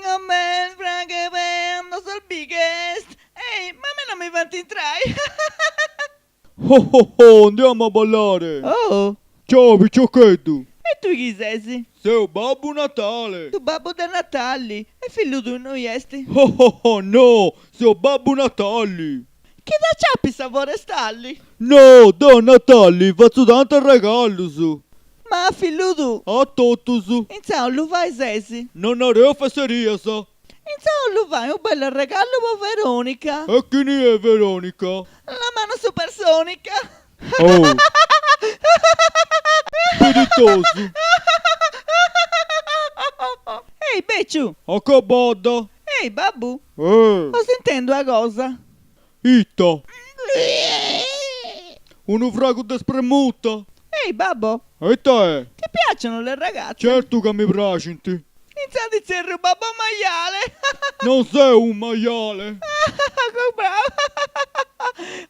Jingle bells, Frankie Bam, non so il biggest. Ehi, ma a me non mi fate entrare. Oh oh oh, andiamo a ballare! Oh, Ciao picciochetto! e tu chi sei? Sei Babbo Natale! Tu babbo da Natale. E figlio tu non esti? Oh oh oh no! Sei Babbo Natale! Che da ciappi sa stalli? No, da Natale faccio tanto regalo su! Ma figlio tu, A tutto su! insomma lo fai sesi? Non ho fesseria sa! Insomma lo fai un bel regalo per Veronica. E chi ne è Veronica? La mano supersonica. Oh! Spiritoso! Ehi Becciu, A che badda? ehi babbu, Eh! sto sentendo una cosa. Itta! Uno frago di spremuta! Ehi babbo, E te? ti piacciono le ragazze? Certo che mi piacciono! Inizia a dire un babbo maiale. Non sei un maiale! Che bravo.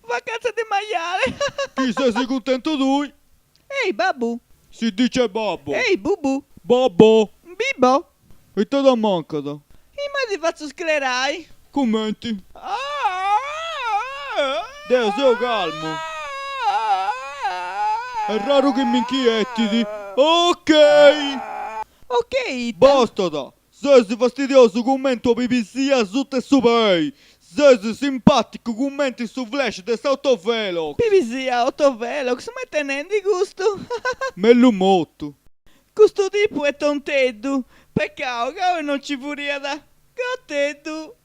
Vacanza di maiale. Chi sei contento tu? Ehi babbu, Si dice babbo! ehi bubu, Babbo! bimbo, E te da mancata? e ma ti faccio sclerai. Commenti? Deo, sei calmo! È raro che mi inquieti! Ok! Ok, Basta da! Sei fastidioso, commento BBC su te super! Sei simpatico, commenti su Flash de Sottovelo! PVC autovelo, come tenendo di gusto. Mello motto! Questo tipo è tontedo. Peccato che non ci furia da. Gattedo.